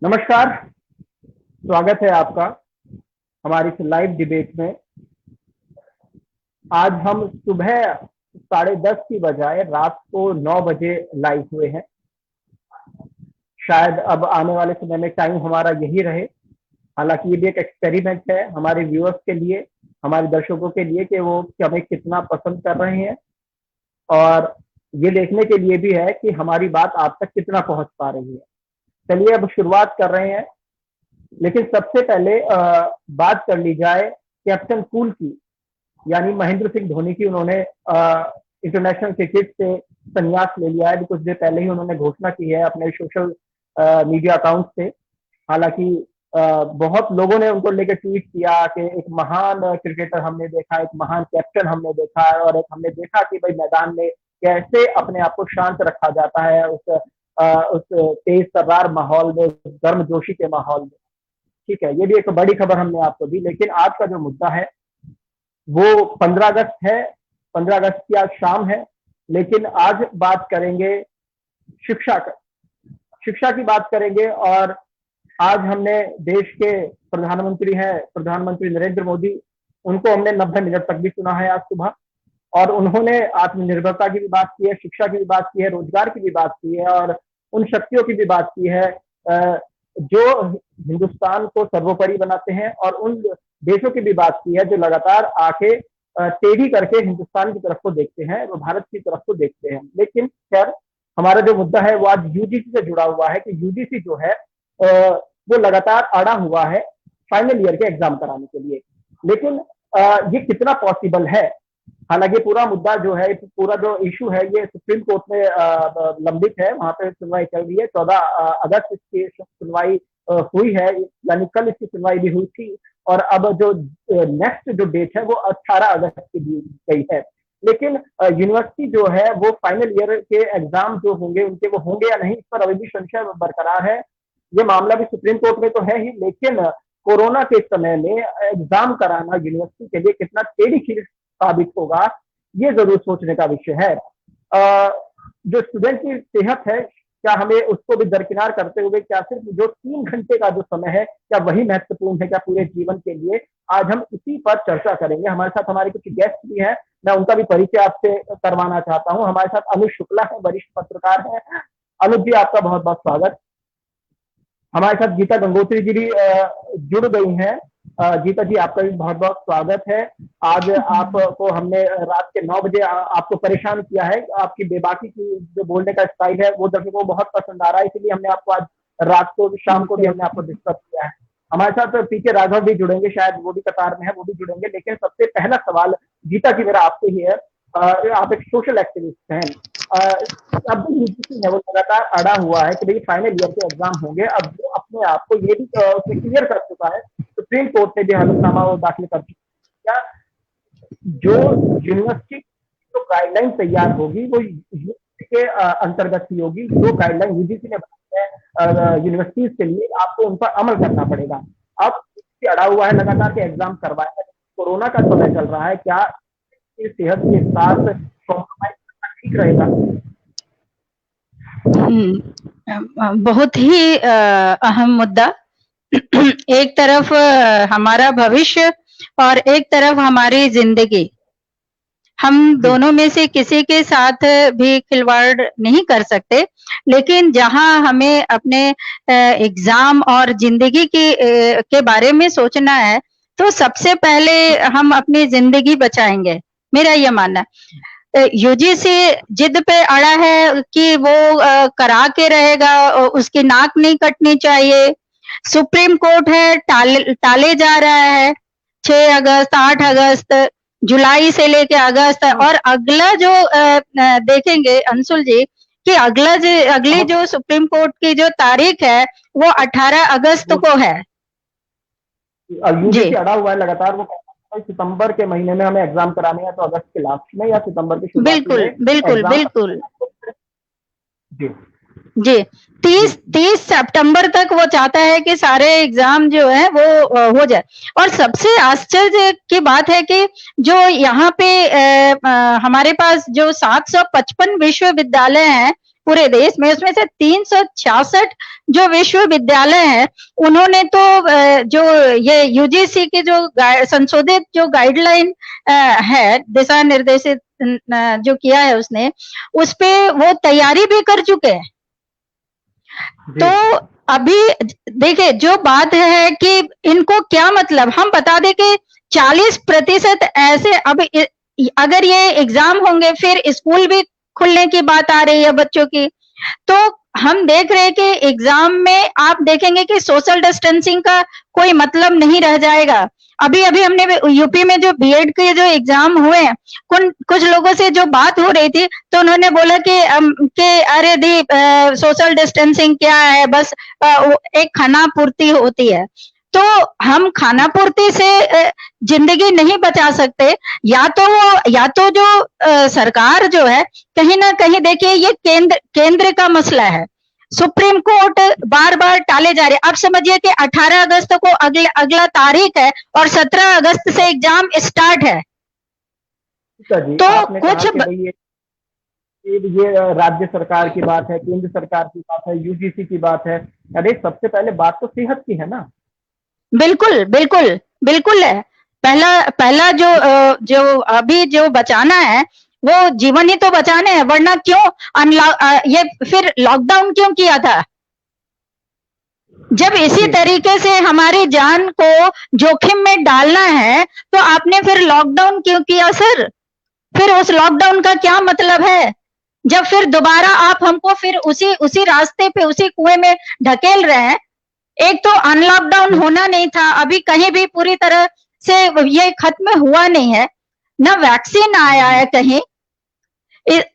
नमस्कार। स्वागत है आपका हमारी इस लाइव डिबेट में। आज हम सुबह 10:30 की बजाय रात को 9 बजे लाइव हुए हैं। शायद अब आने वाले समय में टाइम हमारा यही रहे। हालांकि ये भी एक एक्सपेरिमेंट है हमारे व्यूअर्स के लिए, हमारे दर्शकों के लिए कि वो हमें कितना पसंद कर रहे हैं, और ये देखने के लिए भी है कि हमारी बात आप तक कितना पहुंच पा रही है। चलिए अब शुरुआत कर रहे हैं, लेकिन सबसे पहले बात कर ली जाए कैप्टन कूल की, यानी महेंद्र सिंह धोनी की। उन्होंने इंटरनेशनल क्रिकेट से संन्यास ले लिया है। कुछ देर पहले ही उन्होंने घोषणा की है अपने सोशल मीडिया अकाउंट से। हालांकि बहुत लोगों ने उनको लेकर ट्वीट किया कि एक महान क्रिकेटर हमने देखा, एक महान कैप्टन हमने देखा, और एक हमने देखा कि भाई मैदान में कैसे अपने आप को शांत रखा जाता है उस तेज तर्रार माहौल में, उस गर्मजोशी के माहौल में। ठीक है, ये भी एक बड़ी खबर हमने आपको दी। लेकिन आज का जो मुद्दा है वो 15 अगस्त है। 15 अगस्त की आज शाम है, लेकिन आज बात करेंगे शिक्षा की बात करेंगे। और आज हमने देश के प्रधानमंत्री नरेंद्र मोदी, उनको हमने 90 मिनट तक भी सुना है आज सुबह, और उन्होंने आत्मनिर्भरता की भी बात की है, शिक्षा की भी बात की है, रोजगार की भी बात की है, और उन शक्तियों की भी बात की है जो हिंदुस्तान को सर्वोपरि बनाते हैं, और उन देशों की भी बात की है जो लगातार आके टेढ़ी करके हिंदुस्तान की तरफ को देखते हैं, वो भारत की तरफ को देखते हैं। लेकिन खैर, हमारा जो मुद्दा है वो आज यूजीसी से जुड़ा हुआ है कि यूजीसी जो है वो लगातार अड़ा हुआ है फाइनल ईयर के एग्जाम कराने के लिए। लेकिन ये कितना पॉसिबल है? हालांकि पूरा मुद्दा जो है, पूरा जो इशू है, ये सुप्रीम कोर्ट में लंबित है, वहां पे सुनवाई चल रही है। 14 अगस्त इसकी सुनवाई हुई है, यानी कल इसकी सुनवाई भी हुई थी, और अब जो नेक्स्ट जो डेट है वो 18 अगस्त की दी गई है। लेकिन यूनिवर्सिटी जो है वो फाइनल ईयर के एग्जाम जो होंगे उनके वो होंगे या नहीं, इस पर अभी भी संशय बरकरार है। ये मामला भी सुप्रीम कोर्ट में तो है ही, लेकिन कोरोना के समय में एग्जाम कराना यूनिवर्सिटी के लिए कितना टेढ़ी खीर साबित होगा, ये जरूर सोचने का विषय है। जो स्टूडेंट की सेहत है, क्या हमें उसको भी दरकिनार करते हुए क्या सिर्फ जो 3 घंटे का जो समय है, क्या वही महत्वपूर्ण है क्या पूरे जीवन के लिए? आज हम इसी पर चर्चा करेंगे। हमारे साथ हमारे कुछ गेस्ट भी हैं, मैं उनका भी परिचय आपसे करवाना चाहता हूँ। हमारे साथ अनुज शुक्ला है, वरिष्ठ पत्रकार है। अनुज जी, आपका बहुत बहुत स्वागत। हमारे साथ गीता गंगोत्री जी भी जुड़ गई हैं। गीता जी, आपका भी बहुत बहुत स्वागत है। आज आपको हमने रात के 9 बजे आपको परेशान किया है। आपकी बेबाकी की जो बोलने का स्टाइल है वो दर्शकों को बहुत पसंद आ रहा है, इसलिए हमने आपको आज रात को शाम को भी हमने आपको डिस्टर्ब किया है। हमारे साथ पीके राघव भी जुड़ेंगे, शायद वो भी कतार में है, वो भी जुड़ेंगे। लेकिन सबसे पहला सवाल गीता जी मेरा आपसे ही है। आप एक सोशल एक्टिविस्ट हैं। अब यूजीसी है वो लगातार अड़ा हुआ है कि भाई फाइनल ईयर के एग्जाम होंगे। अब वो अपने आप को ये भी क्लियर कर चुका है, सुप्रीम कोर्ट ने भी हलफनामा वो दाखिल कर चुका है, जो यूनिवर्सिटी जो गाइडलाइन तैयार होगी वो यूजीसी के अंतर्गत ही होगी। जो गाइडलाइन यूजीसी ने बनाई है यूनिवर्सिटीज के लिए, आपको उन पर अमल करना पड़ेगा। अब अड़ा हुआ है लगातार के एग्जाम करवाए, कोरोना का समय चल रहा है, क्या सेहत के साथ कॉम्प्रोमाइज करना ठीक रहेगा? बहुत ही अहम मुद्दा। एक तरफ हमारा भविष्य और एक तरफ हमारी जिंदगी, हम दोनों में से किसी के साथ भी खिलवाड़ नहीं कर सकते। लेकिन जहां हमें अपने एग्जाम और जिंदगी के बारे में सोचना है, तो सबसे पहले हम अपनी जिंदगी बचाएंगे, मेरा ये मानना है। यूजीसी जिद पे अड़ा है कि वो करा के रहेगा, उसकी नाक नहीं कटनी चाहिए। सुप्रीम कोर्ट है टाले जा रहा है 6 अगस्त, 8 अगस्त, जुलाई से लेके अगस्त, और अगला जो देखेंगे अंशुल जी कि अगली जो सुप्रीम कोर्ट की जो तारीख है वो 18 अगस्त को है। यूजीसी अड़ा हुआ है लगातार। वो सितंबर के महीने में हमें एग्जाम कराने हैं, तो अगस्त के लास्ट में या सितंबर के शुरुआत में। बिल्कुल जी 30 सितंबर तक वो चाहता है कि सारे एग्जाम जो है वो हो जाए। और सबसे आश्चर्य की बात है कि जो यहाँ पे हमारे पास जो 755 विश्वविद्यालय हैं पूरे देश में, उसमें से 366 जो विश्वविद्यालय हैं, उन्होंने तो जो ये यूजीसी की जो संशोधित जो गाइडलाइन है, दिशा निर्देशित जो किया है उसने, उस पे वो तैयारी भी कर चुके हैं। तो अभी देखिए जो बात है कि इनको क्या मतलब, हम बता दें कि 40% ऐसे, अब अगर ये एग्जाम होंगे, फिर स्कूल भी खुलने की बात आ रही है बच्चों की, तो हम देख रहे हैं कि एग्जाम में आप देखेंगे कि सोशल डिस्टेंसिंग का कोई मतलब नहीं रह जाएगा। अभी अभी हमने यूपी में जो बीएड के जो एग्जाम हुए हैं, कुछ लोगों से जो बात हो रही थी, तो उन्होंने बोला कि अरे दी सोशल डिस्टेंसिंग क्या है, बस एक खाना पूर्ति होती है। तो हम खाना पूर्ति से जिंदगी नहीं बचा सकते। या तो जो सरकार जो है, कहीं ना कहीं देखिए ये केंद्र का मसला है। सुप्रीम कोर्ट बार बार टाले जा रहे। अब समझिए कि 18 अगस्त को अगला तारीख है और 17 अगस्त से एग्जाम स्टार्ट है। तो कुछ ये राज्य सरकार की बात है, केंद्र सरकार की बात है, यूजीसी की बात है। अरे सबसे पहले बात तो सेहत की है ना। बिल्कुल बिल्कुल बिल्कुल है। पहला जो अभी जो बचाना है वो जीवन ही तो बचाने हैं, वरना क्यों ये फिर लॉकडाउन क्यों किया था? जब इसी तरीके से हमारी जान को जोखिम में डालना है तो आपने फिर लॉकडाउन क्यों किया सर? फिर उस लॉकडाउन का क्या मतलब है, जब फिर दोबारा आप हमको फिर उसी रास्ते पे, उसी कुएं में ढकेल रहे हैं। एक तो अनलॉकडाउन होना नहीं था, अभी कहीं भी पूरी तरह से ये खत्म हुआ नहीं है, ना वैक्सीन आया है कहीं।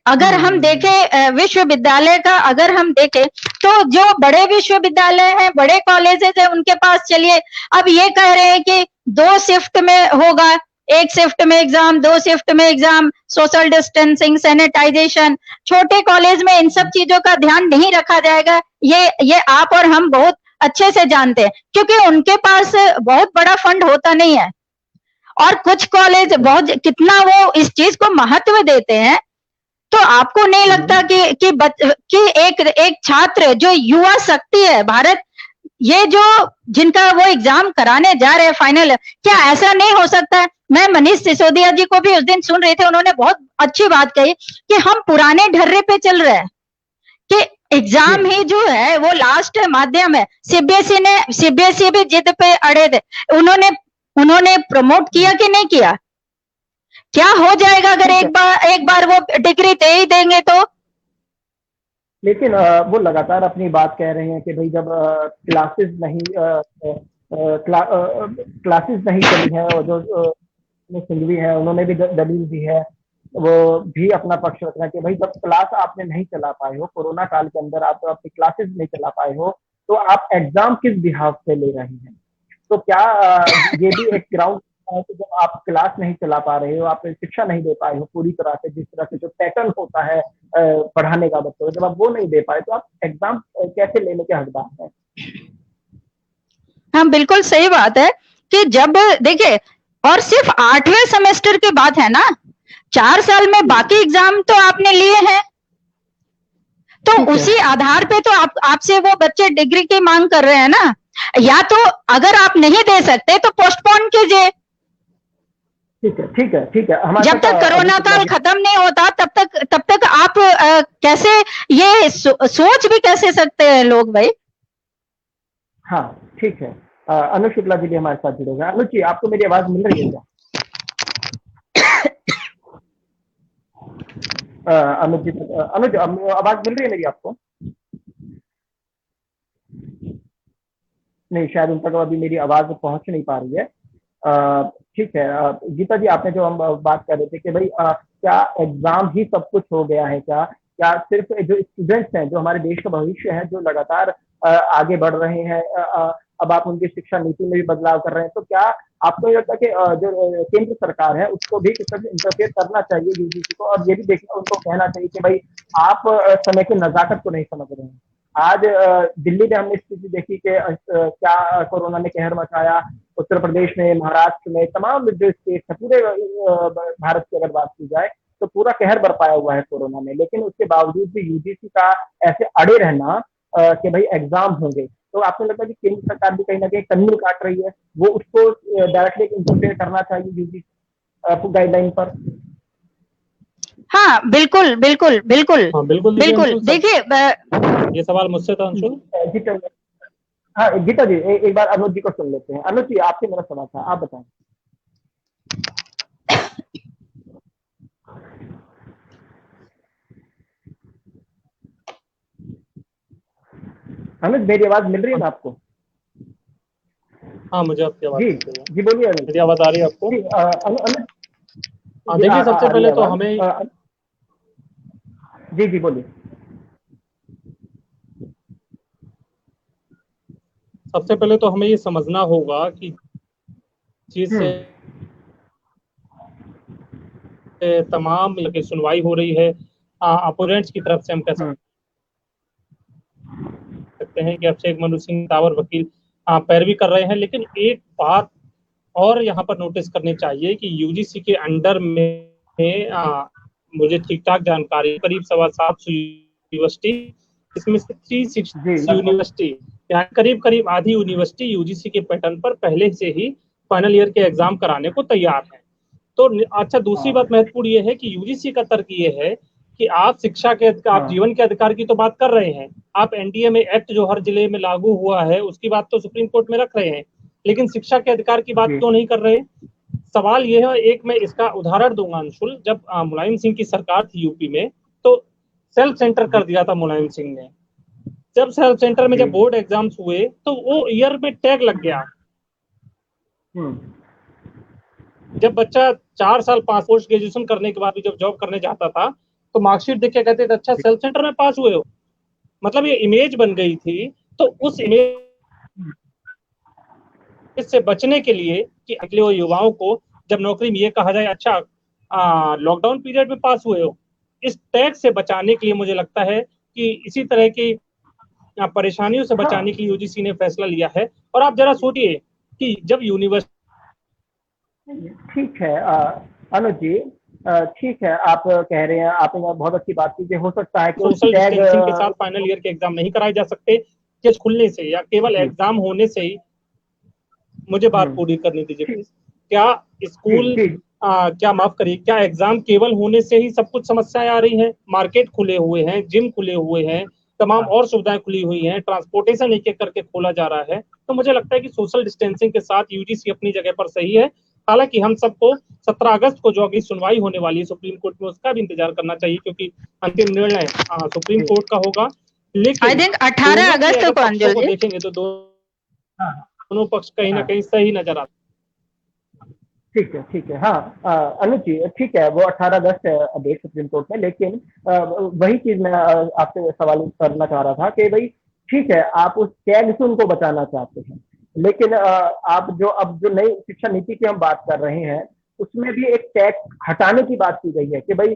अगर हम देखें विश्वविद्यालय का, अगर हम देखें तो जो बड़े विश्वविद्यालय हैं, बड़े कॉलेजेस हैं, उनके पास चलिए अब ये कह रहे हैं कि 2 शिफ्ट में होगा, 1 शिफ्ट में एग्जाम, 2 शिफ्ट में एग्जाम, सोशल डिस्टेंसिंग, सैनिटाइजेशन। छोटे कॉलेज में इन सब चीजों का ध्यान नहीं रखा जाएगा, ये आप और हम बहुत अच्छे से जानते हैं, क्योंकि उनके पास बहुत बड़ा फंड होता नहीं है। और कुछ कॉलेज बहुत कितना वो इस चीज को महत्व देते हैं। तो आपको नहीं लगता कि एक छात्र जो युवा शक्ति है भारत, ये जो जिनका वो एग्जाम कराने जा रहे हैं फाइनल, क्या ऐसा नहीं हो सकता है? मैं मनीष सिसोदिया जी को भी उस दिन सुन रहे थे, उन्होंने बहुत अच्छी बात कही कि हम पुराने ढर्रे पे चल रहे हैं, कि एग्जाम ही जो है वो लास्ट माध्यम है। सीबीएसई भी जिद पे अड़े थे, उन्होंने प्रमोट किया कि नहीं किया? क्या हो जाएगा अगर एक बार वो डिग्री दे ही देंगे तो? लेकिन वो लगातार अपनी बात कह रहे हैं कि भाई जब क्लासेस नहीं चली है, और जो सिंघवी है उन्होंने भी दलील दी है, वो भी अपना पक्ष रख रहे हैं कि भाई जब क्लास आपने नहीं चला पाए हो, कोरोना काल के अंदर आप अपनी क्लासेस नहीं चला पाए हो, तो आप एग्जाम किस बिहाफ पे ले रहे हैं? तो क्या ये भी एक ग्राउंड है कि जब आप क्लास नहीं चला पा रहे हो, आप शिक्षा नहीं दे पाए हो पूरी तरह से, जिस तरह से जो पैटर्न होता है पढ़ाने का बच्चों को, जब आप वो नहीं दे पाए तो आप एग्जाम कैसे लेने के हकदार हैं? हाँ बिल्कुल सही बात है कि जब देखिए, और सिर्फ 8वें सेमेस्टर की बात है ना, 4 साल में बाकी एग्जाम तो आपने लिए हैं, तो उसी आधार पे तो आपसे वो बच्चे डिग्री की मांग कर रहे हैं ना। या तो अगर आप नहीं दे सकते तो पोस्टपोन कीजिए। ठीक है। जब तक कोरोना काल खत्म नहीं होता तब तक आप कैसे ये सोच भी कैसे सकते हैं लोग भाई? हाँ ठीक है। अनुज शुक्ला जी भी हमारे साथ जुड़े हुए हैं। अनुज जी, आपको मेरी आवाज मिल रही है क्या? अनुज जी, अनुज आवाज मिल रही है मेरी आपको? नहीं, शायद उन तक अभी मेरी आवाज पहुंच नहीं पा रही है। ठीक है। गीता जी, आपने जो हम बात कर रहे थे कि भाई क्या एग्जाम ही सब कुछ हो गया है क्या सिर्फ जो स्टूडेंट्स हैं, जो हमारे देश का भविष्य है, जो लगातार आगे बढ़ रहे हैं, अब आप उनकी शिक्षा नीति में भी बदलाव कर रहे हैं, तो क्या आपको ये लगता है कि जो केंद्र सरकार है उसको भी किस तरह से इंटरफेयर करना चाहिए यूजीसी को, और ये भी देखना, उनको कहना चाहिए कि भाई आप समय की नजाकत को नहीं समझ रहे हैं। आज दिल्ली में हमने स्थिति देखी कि क्या कोरोना ने कहर मचाया, उत्तर प्रदेश में, महाराष्ट्र में, तमाम जो स्टेट है पूरे भारत की अगर बात की जाए, तो पूरा कहर बरपाया हुआ है कोरोना में, लेकिन उसके बावजूद भी यूजीसी का ऐसे अड़े रहना कि भाई एग्जाम होंगे, तो आपको लगता है कि केंद्र सरकार भी कहीं ना कहीं कंगुल काट रही है, वो उसको डायरेक्टली इंटरफेयर करना चाहिए यूजीसी गाइडलाइन पर? हाँ, बिल्कुल बिल्कुल बिल्कुल हाँ बिल्कुल, देखिए बिल्कुल। अंशुल देखिए ये सवाल मुझसे था अंशुल। गीता जी, हाँ गीता जी, एक बार अनुज जी को सुन लेते हैं। अनुज जी, आपसे मेरा सवाल था, आप बताएं। अनुज, मेरी आवाज मिल रही है ना आपको? हाँ मुझे आपकी आवाज जी मिल रही है। जी, बोलिए अनुज मेरी आवाज आ रही है आपको? जी। अनुज हाँ जी, देखिए, सबसे आ रही पहले है तो आवाज। हमें जी जी, बोलिए। ये समझना होगा कि चीज से तमाम की सुनवाई हो रही है, अपोनेंट्स की तरफ से हम कह हम्म सकते हैं कि अभिषेक मनु सिंह तावर वकील पैरवी कर रहे हैं। लेकिन एक बात और यहाँ पर नोटिस करनी चाहिए कि यूजीसी के अंडर में मुझे ठीक ठाक जानकारी करीब 750 यूनिवर्सिटी, इसमें से 360 जी, लगभग। यूनिवर्सिटी, यहाँ करीब करीब आधी यूनिवर्सिटी यूजीसी के पैटर्न पर पहले से ही फाइनल ईयर के एग्जाम कराने को तैयार है। तो अच्छा, दूसरी बात महत्वपूर्ण ये है कि यूजीसी का तर्क ये है कि आप शिक्षा के आप जीवन के अधिकार की तो बात कर रहे हैं, आप एनडीए में एक्ट जो हर जिले में लागू हुआ है उसकी बात तो सुप्रीम कोर्ट में रख रहे हैं, लेकिन शिक्षा के अधिकार की बात क्यों नहीं कर रहे? सवाल ये है, एक मैं इसका उदाहरण दूंगा अंशुल। जब मुलायम सिंह की सरकार थी यूपी में, तो सेल्फ सेंटर कर दिया था मुलायम सिंह ने। जब सेल्फ सेंटर में जब बोर्ड एग्जाम्स हुए तो वो ईयर में टैग लग गया। जब बच्चा 4 साल पोस्ट ग्रेजुएशन करने के बाद भी जब जॉब करने जाता था तो मार्कशीट देख के कहते थे अच्छा सेल्फ सेंटर में पास हुए हो, मतलब ये इमेज बन गई थी। तो उस इमेज से बचने के लिए कि अगले युवाओं को जब नौकरी में ये कहा जाए अच्छा लॉकडाउन पीरियड में पास हुए हो, इस टैग से बचाने के लिए मुझे लगता है कि इसी तरह की परेशानियों से बचाने के लिए यूजीसी ने फैसला लिया है। और आप जरा सोचिए कि जब यूनिवर्सिटी, ठीक है अनुज जी, ठीक है, आप कह रहे हैं, आपने बहुत अच्छी बात की कि हो सकता है कि सोशल डिस्टेंसिंग के साथ फाइनल ईयर के एग्जाम नहीं कराए जा सकते, केस खुलने से या केवल एग्जाम होने से ही। मुझे बात पूरी करनी दीजिए प्लीज। क्या स्कूल क्या माफ करिए, क्या एग्जाम केवल होने से ही सब कुछ समस्याएं आ रही हैं? मार्केट खुले हुए हैं, जिम खुले हुए हैं, तमाम और सुविधाएं खुली हुई हैं, ट्रांसपोर्टेशन एक एक करके खोला जा रहा है। तो मुझे लगता है कि सोशल डिस्टेंसिंग के साथ यूजीसी अपनी जगह पर सही है। हालांकि हम सबको 17 अगस्त को जो अगली सुनवाई होने वाली है सुप्रीम कोर्ट में, उसका भी इंतजार करना चाहिए, क्योंकि अंतिम निर्णय सुप्रीम कोर्ट का होगा। लेकिन आई थिंक 18 अगस्त को अंजुल जी देखेंगे तो दोनों पक्ष कहीं ना कहीं सही नजर आते। ठीक है। हाँ अनुज जी, ठीक है, वो 18 अगस्त डेट सुप्रीम कोर्ट में, लेकिन वही चीज मैं आपसे सवाल करना चाह रहा था कि भाई ठीक है, आप उस टैग से उनको बचाना चाहते हैं, लेकिन आप जो अब जो नई शिक्षा नीति की हम बात कर रहे हैं उसमें भी एक टैग हटाने की बात की गई है कि भाई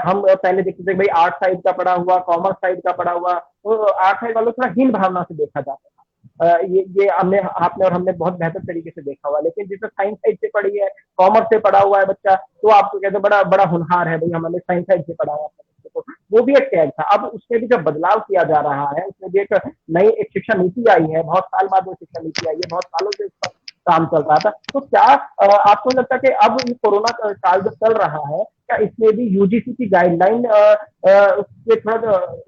हम पहले देखते थे भाई आर्ट साइड का पढ़ा हुआ, कॉमर्स साइड का पढ़ा हुआ, तो आर्ट साइड वालों को थोड़ा हीन भावना से देखा जाता था। ये हमने आपने और हमने बहुत बेहतर तरीके से देखा हुआ, लेकिन जिसने साइंस साइड से पढ़ी है, कॉमर्स से पढ़ा हुआ है बच्चा, तो आपको कहते बड़ा बड़ा होनहार है भाई, हमने साइंस साइड से पढ़ा है बच्चे को, वो भी एक टैग था। अब उसमें भी जब बदलाव किया जा रहा है, उसमें भी एक नई एक शिक्षा नीति आई है, बहुत साल बाद वो शिक्षा नीति आई है, बहुत सालों से इस पर काम चल रहा था। तो क्या आपको लगता है कि अब ये कोरोना काल जो चल रहा है, क्या इसमें भी यूजीसी की गाइडलाइन उसके थोड़ा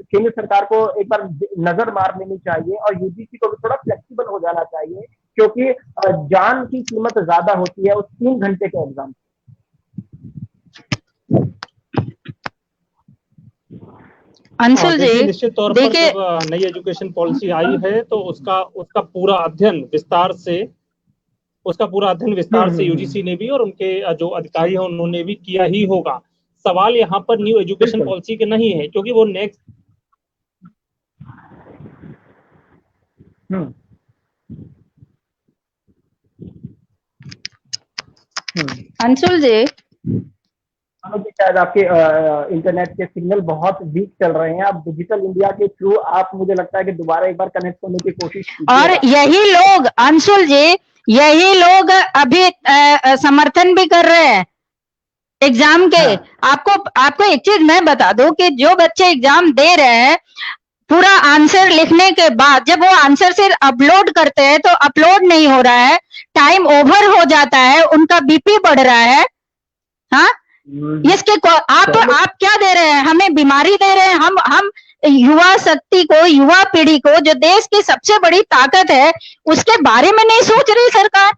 केंद्र सरकार को एक बार नजर मार लेनी चाहिए और यूजीसी को भी थोड़ा फ्लेक्सिबल हो जाना चाहिए, क्योंकि जान की कीमत ज्यादा होती है उस 3 घंटे के एग्जाम। अंशुल जी निश्चित तौर पर जब नई एजुकेशन पॉलिसी आई है तो उसका पूरा अध्ययन विस्तार से यूजीसी ने भी और उनके जो अधिकारी हैं उन्होंने भी किया ही होगा। सवाल यहाँ पर न्यू एजुकेशन पॉलिसी के नहीं है, क्योंकि वो नेक्स्ट अंशुल जी शायद आपके इंटरनेट के सिग्नल बहुत वीक चल रहे हैं, आप डिजिटल इंडिया के थ्रू आप मुझे लगता है कि दोबारा एक बार कनेक्ट होने की कोशिश कीजिए। और यही लोग अंशुल जी, यही लोग अभी समर्थन भी कर रहे हैं एग्जाम के। हाँ। आपको एक चीज मैं बता दूं कि जो बच्चे एग्जाम दे रहे हैं, पूरा आंसर लिखने के बाद जब वो आंसर से अपलोड करते हैं तो अपलोड नहीं हो रहा है, टाइम ओवर हो जाता है, उनका बीपी बढ़ रहा है। हाँ, आप क्या दे रहे हैं? हमें बीमारी दे रहे हैं। हम युवा शक्ति को, युवा पीढ़ी को, जो देश की सबसे बड़ी ताकत है, उसके बारे में नहीं सोच रही सरकार।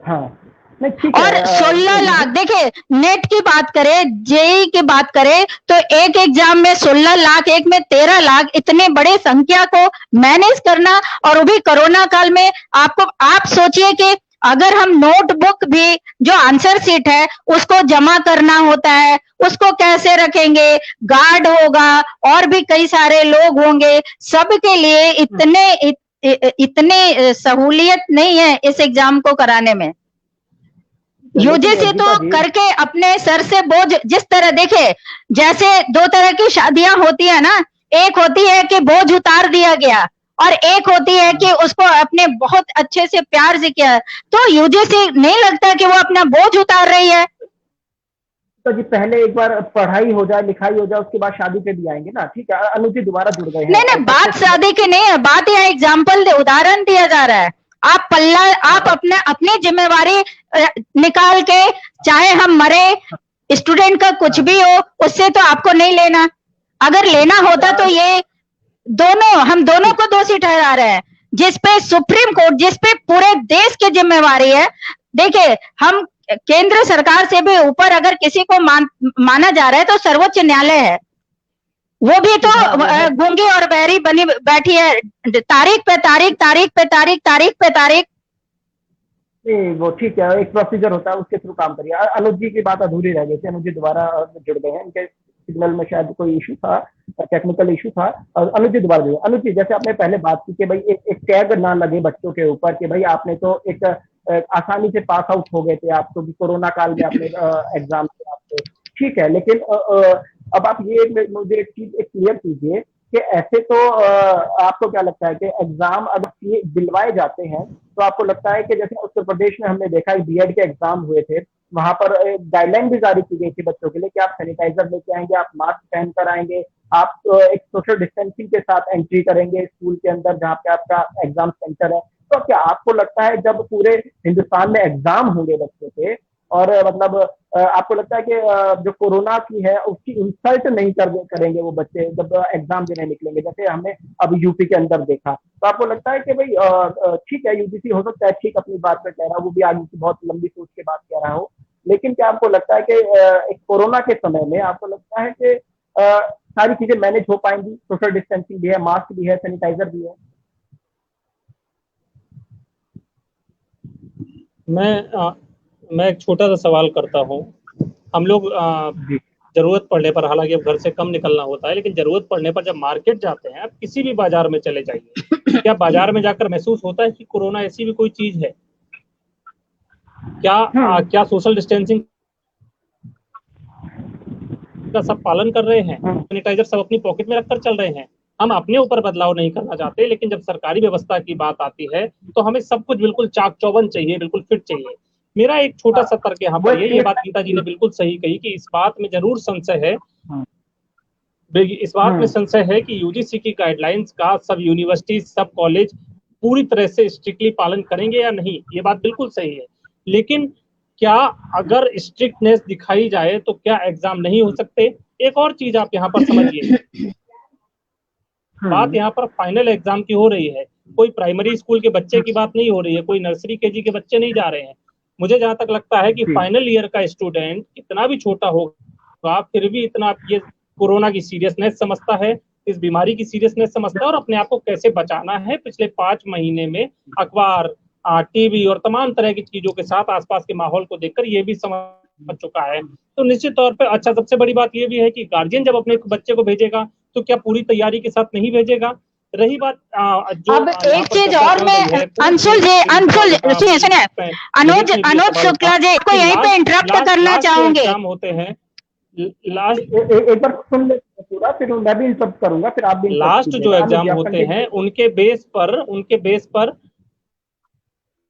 हाँ, नहीं ठीक और है। 16 लाख, देखिए नेट की बात करें, जेई की बात करें, तो एक एग्जाम में 16 लाख, एक में 13 लाख, इतने बड़े संख्या को मैनेज करना, और वो भी कोरोना काल में। आप सोचिए कि अगर हम नोटबुक भी, जो आंसर शीट है, उसको जमा करना होता है, उसको कैसे रखेंगे? गार्ड होगा और भी कई सारे लोग होंगे, सबके लिए इतने सहूलियत नहीं है इस एग्जाम को कराने में। यूजीसी तो करके अपने सर से बोझ, जिस तरह देखे, जैसे 2 तरह की शादियां होती है ना, एक होती है कि बोझ उतार दिया गया, और एक होती है कि उसको अपने बहुत अच्छे से प्यार से किया। तो यूजीसी नहीं लगता कि वो अपना बोझ उतार रही है? तो जी पहले एक बार पढ़ाई हो जाए, लिखाई हो जाए, उसके बाद शादी पे भी आएंगे ना। ठीक है, अनुज जी दोबारा जुड़ गए हैं। नहीं, बात शादी की नहीं है, बात यहाँ एग्जाम्पल उदाहरण दिया जा रहा है। आप अपनी जिम्मेवारी निकाल के, चाहे हम मरे, स्टूडेंट का कुछ भी हो, उससे तो आपको नहीं लेना। अगर लेना होता तो ये हम दोनों को दोषी ठहरा रहे हैं, जिसपे सुप्रीम कोर्ट, जिसपे पूरे देश की जिम्मेवारी है। देखिए, हम केंद्र सरकार से भी ऊपर अगर किसी को माना जा रहा है तो सर्वोच्च न्यायालय है। वो भी तो गूंगी और बहरी बनी बैठी है, तारीख पे तारीख, तारीख पे तारीख, तारीख पे तारीख। नहीं, वो ठीक है, एक प्रोसीजर होता है, उसके थ्रू काम करिए। अनुज जी की बात अधूरी रह गई थी, अनुज जी दोबारा जुड़ गए हैं। इनके सिग्नल में शायद कोई इशू था, टेक्निकल इशू था। और अनुज जी दोबारा जुड़े। अनुज जी, जैसे आपने पहले बात की कि भाई एक टैग ना लगे बच्चों के ऊपर कि भाई आपने तो एक आसानी से पास आउट हो गए थे, आप तो कोरोना काल में आपने एग्जाम दिया आपको, ठीक है। लेकिन अब आप ये मुझे एक चीज क्लियर कीजिए कि ऐसे तो आपको क्या लगता है कि एग्जाम अगर दिलवाए जाते हैं, तो आपको लगता है कि जैसे उत्तर प्रदेश में हमने देखा है बीएड के एग्जाम हुए थे, वहां पर गाइडलाइन भी जारी की गई थी बच्चों के लिए कि आप सैनिटाइजर लेके आएंगे, आप मास्क पहन कर आएंगे, आप एक सोशल डिस्टेंसिंग के साथ एंट्री करेंगे स्कूल के अंदर जहाँ पे आपका एग्जाम सेंटर है। तो क्या आपको लगता है जब पूरे हिंदुस्तान में एग्जाम होंगे बच्चों के, और मतलब आपको लगता है कि जो कोरोना की है उसकी इंसल्ट नहीं करेंगे वो बच्चे जब एग्जाम देने निकलेंगे, जैसे हमने अब यूपी के अंदर देखा? तो आपको लगता है कि भाई ठीक है, यूजीसी हो सकता है ठीक अपनी बात पे कह रहा, वो भी आगे की बहुत लंबी सोच के बात कह रहा हो, लेकिन क्या आपको लगता है कि एक कोरोना के समय में आपको लगता है कि सारी चीजें मैनेज हो पाएंगी? सोशल डिस्टेंसिंग भी है, मास्क भी है, सैनिटाइजर भी है। मैं एक छोटा सा सवाल करता हूँ। हम लोग जरूरत पड़ने पर, हालांकि अब घर से कम निकलना होता है, लेकिन जरूरत पड़ने पर जब मार्केट जाते हैं, आप किसी भी बाजार में चले जाइए, क्या बाजार में जाकर महसूस होता है कि कोरोना ऐसी भी कोई चीज है? क्या सोशल डिस्टेंसिंग का सब पालन कर रहे हैं? सैनिटाइजर सब अपनी पॉकेट में रखकर चल रहे हैं? हम अपने ऊपर बदलाव नहीं करना चाहते, लेकिन जब सरकारी व्यवस्था की बात आती है तो हमें सब कुछ बिल्कुल चाक चौबंद चाहिए, बिल्कुल फिट चाहिए। मेरा एक छोटा सा तर्क यहाँ पर ये बात गीता जी ने बिल्कुल सही कही कि इस बात में जरूर संशय है, इस बात में संशय है कि यूजीसी की गाइडलाइंस का सब यूनिवर्सिटी, सब कॉलेज पूरी तरह से स्ट्रिक्टली पालन करेंगे या नहीं, ये बात बिल्कुल सही है। लेकिन क्या अगर स्ट्रिक्टनेस दिखाई जाए तो क्या एग्जाम नहीं हो सकते? एक और चीज आप यहाँ पर समझिए, बात यहाँ पर फाइनल एग्जाम की हो रही है, कोई प्राइमरी स्कूल के बच्चे की बात नहीं हो रही है, कोई नर्सरी केजी के बच्चे नहीं जा रहे हैं। मुझे जहां तक लगता है कि फाइनल ईयर का स्टूडेंट कितना भी छोटा होगा, फिर भी इतना ये कोरोना की सीरियसनेस समझता है, इस बीमारी की सीरियसनेस समझता है, और अपने आप को कैसे बचाना है पिछले 5 महीने में अखबार, टीवी और तमाम तरह की चीजों के साथ आसपास के माहौल को देखकर ये भी समझ चुका है। तो निश्चित तौर पर अच्छा, सबसे बड़ी बात ये भी है कि गार्जियन जब अपने बच्चे को भेजेगा तो क्या पूरी तैयारी के साथ नहीं भेजेगा? रही बात जो अब एक चीज और मैं अंशुल सुनिए अनुज शुक्ला जी को यहीं पे इंटरप्ट करना चाहूंगे। होते हैं लास्ट एक बार सुन ले पूरा, फिर मैं भी इंटरप्ट करूंगा, फिर आप भी। लास्ट जो एग्जाम होते हैं उनके बेस पर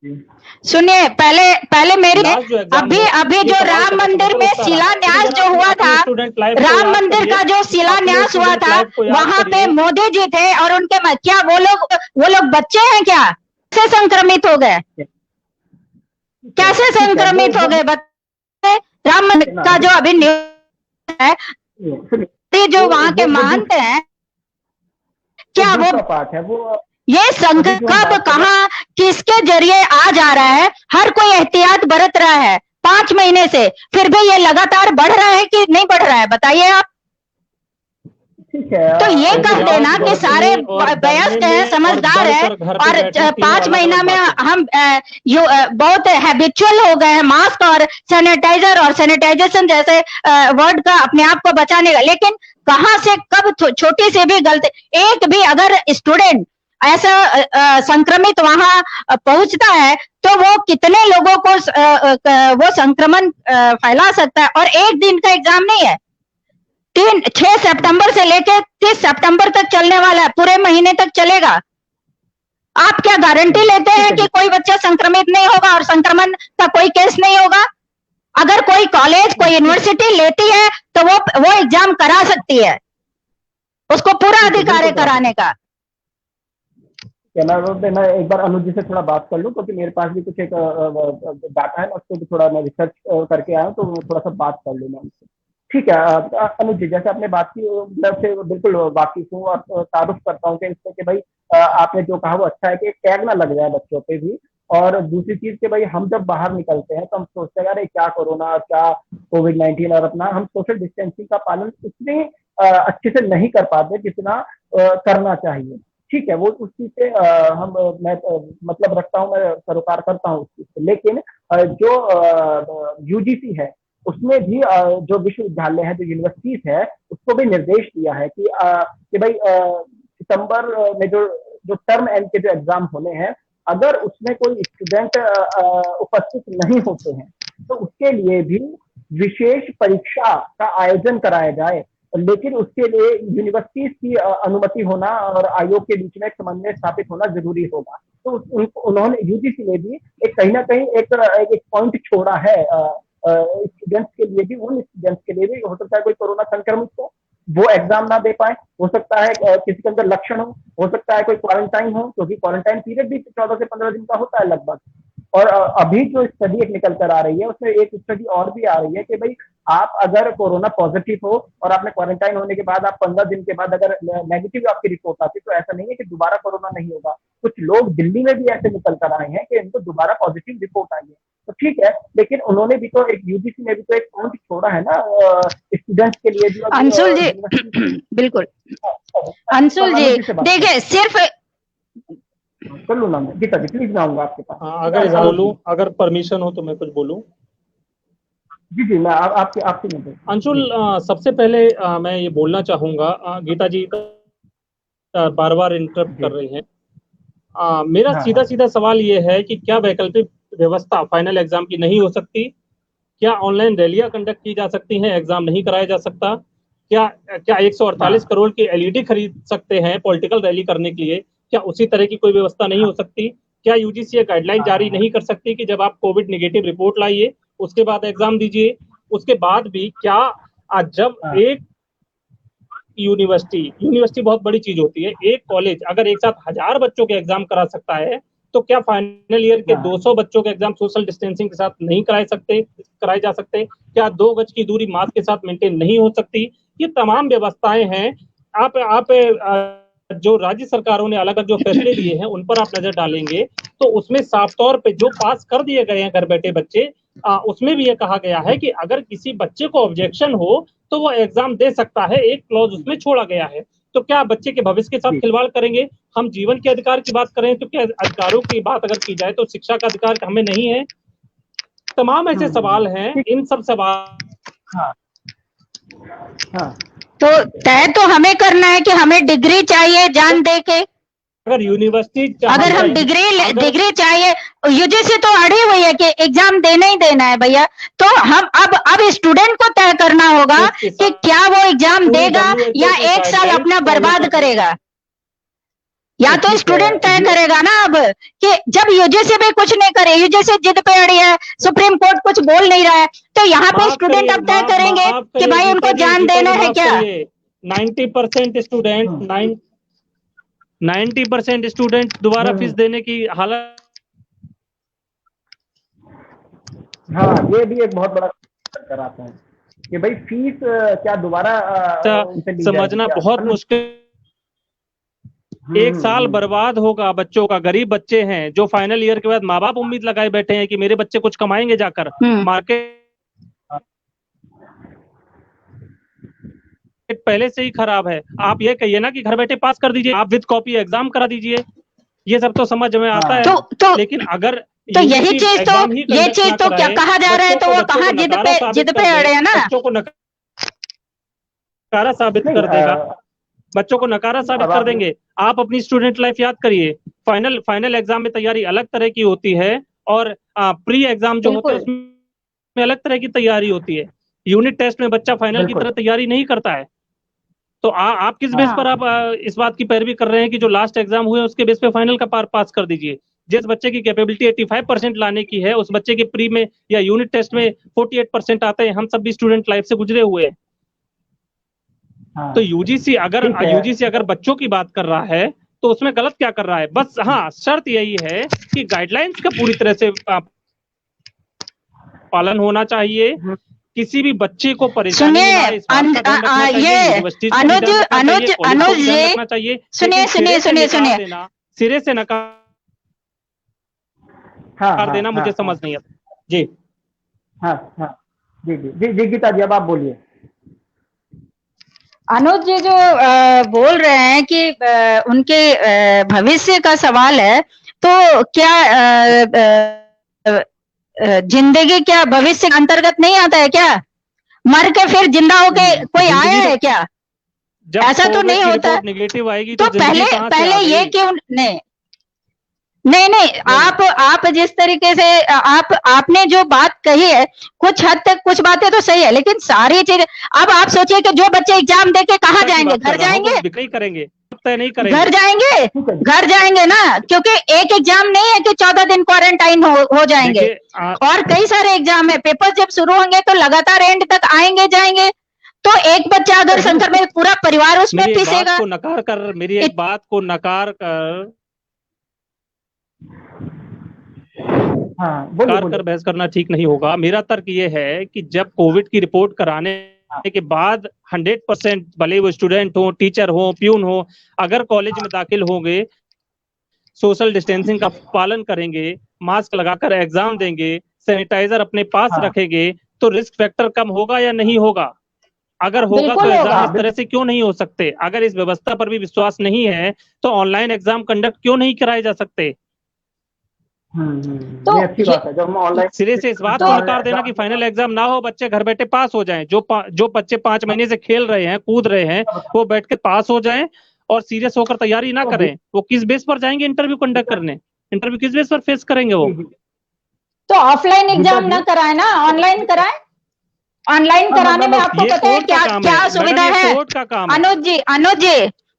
सुनिए, पहले मेरी लास्ट जो एग्जाम अभी है, अभी ये जो सवाल राम का मंदिर सफल में उत्तर आ रहा है। शिलान्यास लेकिन जो अपने हुआ था, स्टूडेंट लाइफ को राम याद मंदिर करिए, का जो अपने शिलान्यास हुआ स्टूडेंट था, लाइफ को याद वहां पे करिए। मोदी जी थे और उनके क्या वो लोग बच्चे हैं क्या? कैसे संक्रमित हो गए? कैसे ठीक है, संक्रमित हो गए बच्चे? राम मंदिर का जो अभी न्यूज है, जो वहां के महंत हैं, क्या वो दूसरा पार्ट है वो। ये संकट अभी जो हम कब बात कर रहे कहाँ किसके जरिए आ जा रहा है? हर कोई एहतियात बरत रहा है 5 महीने से, फिर भी ये लगातार बढ़ रहा है कि नहीं बढ़ रहा है? बताइए आप। ठीक है, तो ये कह देना कि सारे वयस्क हैं, समझदार है, और 5 महीना में हम बहुत हैबिचुअल हो गए हैं मास्क और सैनिटाइजेशन जैसे वर्ड का अपने आप को बचाने का। लेकिन कहाँ से कब छोटी सी भी गलती, एक भी अगर स्टूडेंट ऐसा संक्रमित वहां पहुंचता है तो वो कितने लोगों को वो संक्रमण फैला सकता है। और एक दिन का एग्जाम नहीं है, 6 सितंबर से लेकर 30 सितंबर तक चलने वाला है, पूरे महीने तक चलेगा। आप क्या गारंटी लेते हैं कि कोई बच्चा संक्रमित नहीं होगा और संक्रमण का कोई केस नहीं होगा? अगर कोई कॉलेज, कोई यूनिवर्सिटी लेती है तो वो एग्जाम करा सकती है, उसको पूरा अधिकार है कराने का। मैं एक बार अनुज जी से थोड़ा बात कर लूं, क्योंकि मेरे पास भी कुछ एक डाटा है, उसको भी थोड़ा मैं रिसर्च करके आया हूं, तो थोड़ा सा बात कर लूं मैं उनसे। ठीक है अनुज जी, जैसे आपने बात की, मैं उससे बिल्कुल वाकिफ हूँ और तारुफ करता हूँ कि इससे कि भाई आपने जो कहा वो अच्छा है कि टैग ना लग जाए बच्चों पे भी। और दूसरी चीज कि भाई हम जब बाहर निकलते हैं तो हम सोचते हैं यार क्या कोरोना, क्या कोविड-19, और अपना हम सोशल डिस्टेंसिंग का पालन उतने अच्छे से नहीं कर पाते जितना करना चाहिए। ठीक है, वो उस चीज से मैं मतलब रखता हूँ, मैं सरोकार करता हूँ उस चीज से। लेकिन जो यूजीसी है उसने भी जो विश्वविद्यालय है, जो यूनिवर्सिटीज है, उसको भी निर्देश दिया है कि भाई सितंबर में जो जो टर्म एंड के जो एग्जाम होने हैं, अगर उसमें कोई स्टूडेंट उपस्थित नहीं होते हैं तो उसके लिए भी विशेष परीक्षा का आयोजन कराया जाए। लेकिन उसके लिए यूनिवर्सिटीज की अनुमति होना और आयोग के बीच में एक समन्वय स्थापित होना जरूरी होगा। तो उन्होंने यूजीसी ने भी एक कहीं ना कहीं एक पॉइंट छोड़ा है स्टूडेंट्स के लिए भी। उन स्टूडेंट्स के लिए भी हो सकता है कोई कोरोना संक्रमित हो, वो एग्जाम ना दे पाए, हो सकता है किसी के अंदर लक्षण हो सकता है कोई क्वारंटाइन हो, क्योंकि क्वारंटाइन पीरियड भी 14 से 15 दिन का होता है लगभग। और अभी जो स्टडी एक निकल कर आ रही है, उसमें एक स्टडी और भी आ रही है कि भाई आप अगर कोरोना पॉजिटिव हो और आपने क्वारंटाइन होने के बाद आप 15 दिन के बाद अगर नेगेटिव आपकी रिपोर्ट आती, तो ऐसा नहीं है कि दोबारा कोरोना नहीं होगा। कुछ लोग दिल्ली में भी ऐसे निकल कर आए हैं कि इनको दोबारा पॉजिटिव रिपोर्ट आई है। तो ठीक है, लेकिन उन्होंने भी तो एक यूजीसी ने भी तो एक पॉइंट छोड़ा है ना स्टूडेंट्स के लिए भी। अंशुल जी बिल्कुल, अंशुल जी देखिए, सिर्फ कर लूँ ना मैं? गीता जी प्लीज, मैं आऊंगा आपके पास। अगर बोलूं, अगर परमिशन हो तो मैं कुछ बोलूं। जी जी, मैं आपकी मदद। अंशुल, सबसे पहले मैं ये बोलना चाहूंगा, गीता जी बार बार इंटरप्ट कर रही हैं। मेरा सीधा सीधा सवाल ये है कि क्या वैकल्पिक व्यवस्था फाइनल एग्जाम की नहीं हो सकती? क्या ऑनलाइन रैलियां कंडक्ट की जा सकती हैं, एग्जाम नहीं कराया जा सकता? क्या 148 करोड़ की एलईडी खरीद सकते हैं पॉलिटिकल रैली करने के लिए? क्या उसी तरह की कोई व्यवस्था नहीं हो सकती? क्या यूजीसी गाइडलाइन जारी नहीं कर सकती कि जब आप कोविड नेगेटिव रिपोर्ट लाइए उसके बाद एग्जाम दीजिए? उसके बाद भी क्या जब एक यूनिवर्सिटी बहुत बड़ी चीज होती है, एक कॉलेज अगर एक साथ 1000 बच्चों के एग्जाम करा सकता है, तो क्या फाइनल ईयर के 200 बच्चों के एग्जाम सोशल डिस्टेंसिंग के साथ नहीं कराए जा सकते? क्या 2 गज की दूरी मास्क के साथ मेंटेन नहीं हो सकती? ये तमाम व्यवस्थाएं हैं। आप जो राज्य सरकारों ने अलग अलग जो फैसले लिए हैं उन पर आप नजर डालेंगे तो उसमें साफ तौर पे जो पास कर दिए गए हैं घर बैठे बच्चे, उसमें भी ये कहा गया है कि अगर किसी बच्चे को ऑब्जेक्शन हो तो वो एग्जाम दे सकता है। एक क्लॉज उसमें छोड़ा गया है। तो क्या बच्चे के भविष्य के साथ खिलवाड़ करेंगे? हम जीवन के अधिकार की बात करें तो क्या अधिकारों की बात अगर की जाए तो शिक्षा का अधिकार हमें नहीं है? तमाम ऐसे सवाल हैं। इन सब सवाल तो तय तो हमें करना है कि हमें डिग्री चाहिए जान दे के। अगर यूनिवर्सिटी, अगर हम डिग्री चाहिए, यूजीसी तो अड़ी हुई है कि एग्जाम देना ही देना है भैया। तो हम अब स्टूडेंट को तय करना होगा कि क्या वो एग्जाम देगा या 1 साल अपना बर्बाद करेगा। या तो ठीक स्टूडेंट है तय ये करेगा ना अब कि जब यूजीसी भी कुछ नहीं करे, यूजीसी जिद पे अड़ी है, सुप्रीम कोर्ट कुछ बोल नहीं रहा है, तो यहाँ पे माफ स्टूडेंट करिए, अब तय करेंगे माफ कि करिए भाई उनको जान गीता देना जी, है माफ क्या। करिए। 90% स्टूडेंट हम्म, 90% स्टूडेंट दोबारा फीस हम्म, देने की हालत। हाँ ये भी एक बहुत बड़ा कर आता है कि भाई फीस क्या दोबारा उनसे ली जाएगी समझना क्या बहुत अनुज। मुश्किल। एक साल बर्बाद होगा बच्चों का, गरीब बच्चे हैं जो फाइनल ईयर के बाद माँ बाप उम्मीद लगाए बैठे हैं कि मेरे बच्चे कुछ कमाएंगे जाकर। हम्म। मार्केट पहले से ही खराब है। आप ये कहिए ना कि घर बैठे पास कर दीजिए, आप विद कॉपी एग्जाम करा दीजिए, ये सब तो समझ में आता है। तो लेकिन अगर तो यही यूजीसी चीज तो एग्जाम ही ये कंडक्ट चीज ना तो क्या कराए, कहा जा रहा है, तो वो बच्चों कहा को नकारा जिद साबित पे कर दे, अड़े है ना। बच्चों को नकारा साबित नहीं कर देगा, बच्चों को नकारा साबित अब कर आप देंगे। आप अपनी स्टूडेंट लाइफ याद करिए। फाइनल फाइनल एग्जाम में तैयारी अलग तरह की होती है, और प्री एग्जाम जो होते हैं बिल्कुल उसमें अलग तरह की तैयारी होती है। यूनिट टेस्ट में बच्चा फाइनल की बिल्कुल तरह तैयारी नहीं करता है। तो आप किस बेस हाँ पर आप इस बात की पैरवी कर रहे हैं कि जो लास्ट एग्जाम हुए उसके बेस पे फाइनल का पास कर दीजिए। जिस बच्चे की कैपेबिलिटी 85% लाने की है, उस बच्चे के प्री में या यूनिट टेस्ट में 48% आते हैं। हम सब भी स्टूडेंट लाइफ से गुजरे हुए हैं। हाँ तो यूजीसी अगर बच्चों की बात कर रहा है तो उसमें गलत क्या कर रहा है? बस हाँ, शर्त यही है कि गाइडलाइंस का पूरी तरह से पालन होना चाहिए। किसी भी बच्चे को परेशानी में ना आए, सुनिए इस बात का ध्यान रखना चाहिए। ये यूनिवर्सिटीज को भी अनुज ध्यान रखना चाहिए, अनुज कॉलेज को अनुज भी ध्यान जी रखना चाहिए। सुनिए लेकिन सुनिए सुनिए सुनिए सिरे से हाँ नकार हाँ देना हाँ मुझे हाँ समझ नहीं आता जी। हाँ हाँ जी जी जी जी गीता जी अब आप बोलिए। अनुज जी जो बोल रहे हैं कि उनके भविष्य का सवाल है, तो क्या जिंदगी क्या भविष्य के अंतर्गत नहीं आता है क्या? मर के फिर जिंदा होके कोई आया जिंदगी तो है क्या? जब ऐसा तो कोविड नहीं की होता। रिपोर्ट निगेटिव आएगी तो तो जिंदगी कहाँ से पहले आ ये गई? क्यों नहीं नहीं नहीं नहीं आप जिस तरीके से आपने जो बात कही है, कुछ हद तक कुछ बातें तो सही है, लेकिन सारी चीज अब आप सोचिए कि जो बच्चे एग्जाम दे के कहाँ की जाएंगे? बात कर घर रहा हूँ, जाएंगे? वो नहीं करेंगे, तय नहीं घर करेंगे। जाएंगे? ठीक है जी घर जाएंगे ना, क्योंकि एक एग्जाम नहीं है कि 14 दिन क्वारंटाइन हो जाएंगे। देखिए और कई सारे एग्जाम है, पेपर जब शुरू होंगे तो लगातार एंड तक आएंगे जाएंगे। तो एक बच्चा अगर संक्रमित, पूरा परिवार उसमें मेरी एक बात पिसेगा। को नकार कर मेरी एक बात को नकार कर हाँ बोलिए कर बोलिए बहस करना ठीक नहीं होगा। मेरा तर्क ये है कि जब कोविड की रिपोर्ट कराने के बाद 100%, भले वो स्टूडेंट हो, टीचर हो, प्यून हो, अगर कॉलेज में दाखिल होंगे, सोशल डिस्टेंसिंग का पालन करेंगे, मास्क लगाकर एग्जाम देंगे, सैनिटाइजर अपने पास हाँ रखेंगे, तो रिस्क फैक्टर कम होगा या नहीं होगा? अगर होगा तो बिल्कुल एग्जाम होगा। इस तरह से क्यों नहीं हो सकते? अगर इस व्यवस्था पर भी विश्वास नहीं है तो ऑनलाइन एग्जाम कंडक्ट क्यों नहीं कराए जा सकते? तो ये अच्छी बात है जब हम ऑनलाइन सिरे से इस बात तो को नकार देना कि फाइनल एग्जाम ना हो, बच्चे घर बैठे पास हो जाएं। जो बच्चे 5 महीने से खेल रहे हैं, कूद रहे हैं, वो बैठ के पास हो जाएं और सीरियस होकर तैयारी ना करें। वो किस बेस पर जाएंगे इंटरव्यू कंडक्ट करने? इंटरव्यू किस बेस पर फेस करेंगे वो? तो ऑफलाइन एग्जाम जी ना कराए ना, ऑनलाइन कराए। ऑनलाइन कराने में आपको ये पता है कोर्ट का क्या काम क्या है सुविधा मैडम, ये है? कोर्ट का काम है।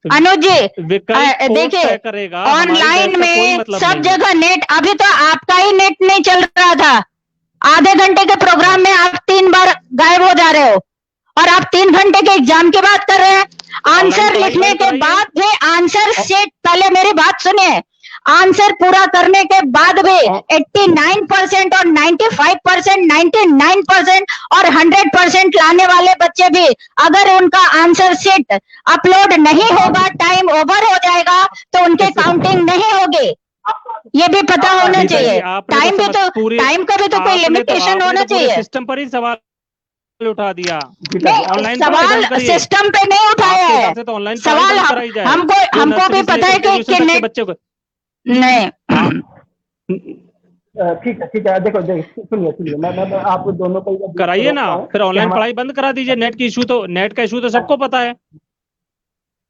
अनुज जी विकल्प कोर्ट देखिए, तय करेगा, हमारी बहस ऑनलाइन का कोई में मतलब सब नहीं है। जगह नेट, अभी तो आपका ही नेट नहीं चल रहा था। आधे घंटे के प्रोग्राम में आप 3 बार गायब हो जा रहे हो, और आप 3 घंटे के एग्जाम की बात कर रहे हैं। आंसर पढ़ाई लिखने बंद के कराइए। बाद भी आंसर सेट, पहले मेरी बात सुनिए, आंसर पूरा करने के बाद भी 89% और 95%, 99% और 100% लाने वाले बच्चे भी, अगर उनका आंसर सेट अपलोड नहीं होगा, टाइम ओवर हो जाएगा, तो उनके काउंटिंग नहीं होगी। ये भी पता होना चाहिए। टाइम भी तो, टाइम का भी तो कोई लिमिटेशन होना चाहिए। सिस्टम पर ही सवाल उठा दिया। नहीं, ऑनलाइन सवाल सिस्टम पे नहीं उठाया है। तो ऑनलाइन सवाल हमको भी पता है कि नेट बच्चे को नहीं। ठीक है देखो सुनिए मैं आप दोनों को कराइए ना, फिर ऑनलाइन पढ़ाई बंद करा दीजिए। नेट का इशू तो सबको पता है।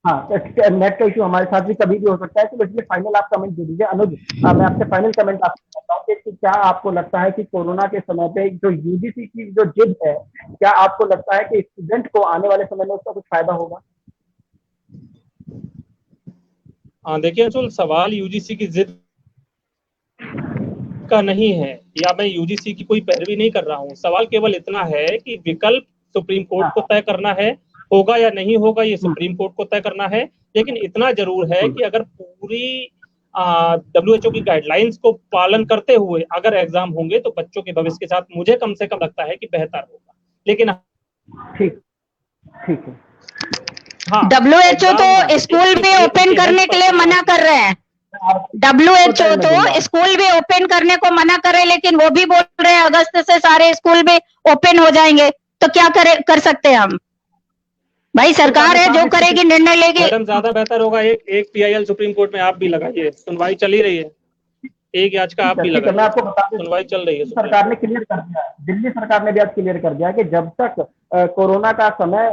हाँ नेट का इशू हमारे साथ भी कभी भी हो सकता है, तो इसलिए फाइनल आप कमेंट दे दीजिए। अनुज मैं आपसे फाइनल कमेंट आपसे करता हूँ कि क्या आपको लगता है कि कोरोना के समय पे जो यूजीसी की जो जिद है, क्या आपको लगता है कि स्टूडेंट को आने वाले समय में उसका कुछ फायदा होगा? देखिए अंशुल, सवाल यूजीसी की जिद का नहीं है, या मैं यूजीसी की कोई पैरवी नहीं कर रहा हूँ। सवाल केवल इतना है कि विकल्प सुप्रीम कोर्ट को तय करना है, होगा या नहीं होगा ये सुप्रीम कोर्ट को तय करना है। लेकिन इतना जरूर है कि अगर पूरी WHO की गाइडलाइंस को पालन करते हुए अगर एग्जाम होंगे तो बच्चों के भविष्य के साथ मुझे कम से कम लगता है कि बेहतर होगा। लेकिन ठीक ठीक है। हाँ, WHO तो स्कूल भी ओपन करने के लिए मना कर रहे हैं। WHO तो स्कूल भी ओपन करने को मना कर रहे हैं, लेकिन वो भी बोल रहे हैं अगस्त से सारे स्कूल भी ओपन हो जाएंगे। तो क्या कर सकते हैं हम? भाई सरकार है, जो करेगी निर्णय लेगी। मैडम, ज्यादा बेहतर होगा एक PIL सुप्रीम कोर्ट में आप भी लगाइए, सुनवाई चल ही रही है। एक याचिका आप भी लगाइए, मैं आपको बता दूं, सुनवाई चल रही है। सरकार ने क्लियर कर दिया, दिल्ली सरकार ने भी आज क्लियर कर दिया कि जब तक कोरोना का समय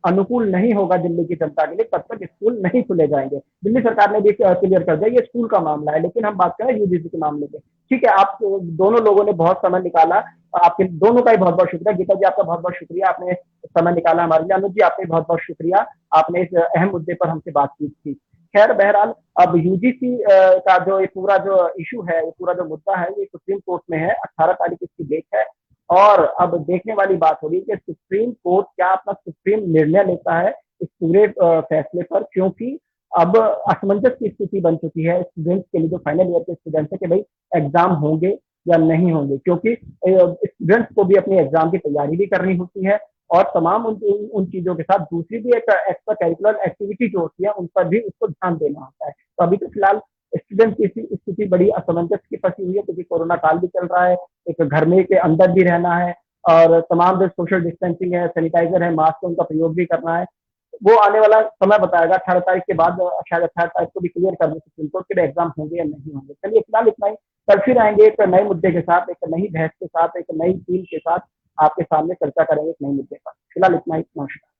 अनुकूल नहीं होगा दिल्ली की जनता के लिए, तब तक स्कूल नहीं खुले जाएंगे। दिल्ली सरकार ने भी क्लियर कर दिया, ये स्कूल का मामला है। लेकिन हम बात करें यूजीसी के मामले में, ठीक है, आप दोनों लोगों ने बहुत समय निकाला, आपके दोनों का ही बहुत बहुत शुक्रिया। गीता जी, आपका बहुत बहुत शुक्रिया, आपने समय निकाला हमारे लिए। अनुज जी, आपका बहुत बहुत शुक्रिया, आपने इस अहम मुद्दे पर हमसे बातचीत की। खैर, बहरहाल अब यूजीसी का जो ये पूरा जो इशू है, ये पूरा जो मुद्दा है, ये सुप्रीम कोर्ट में है। 18 तारीख इसकी डेट है और अब देखने वाली बात होगी कि सुप्रीम कोर्ट क्या अपना सुप्रीम निर्णय लेता है इस पूरे फैसले पर, क्योंकि अब असमंजस की स्थिति बन चुकी है स्टूडेंट्स के लिए, जो फाइनल ईयर के स्टूडेंट्स है, कि भाई एग्जाम होंगे या नहीं होंगे, क्योंकि स्टूडेंट्स को भी अपनी एग्जाम की तैयारी भी करनी होती है और तमाम उन चीजों के साथ दूसरी भी एक एक्स्ट्रा करिकुलर एक्टिविटी जो होती है उन पर भी उसको ध्यान देना होता है। तो अभी तो फिलहाल स्टूडेंट की स्थिति बड़ी असमंजस की फंसी हुई है, क्योंकि कोरोना काल भी चल रहा है, एक घर में के अंदर भी रहना है और तमाम जो सोशल डिस्टेंसिंग है, सैनिटाइजर है, मास्क उनका प्रयोग भी करना है। वो आने वाला समय बताएगा। 18 तारीख के बाद शायद 18 तारीख को भी क्लियर कर दे सुप्रीम कोर्ट के एग्जाम होंगे या नहीं होंगे। चलिए, फिलहाल इतना ही। कल फिर आएंगे एक नए मुद्दे के साथ, एक नई बहस के साथ, एक नई टीम के साथ आपके सामने चर्चा करेंगे एक नए मुद्दे पर। फिलहाल इतना ही। नमस्कार।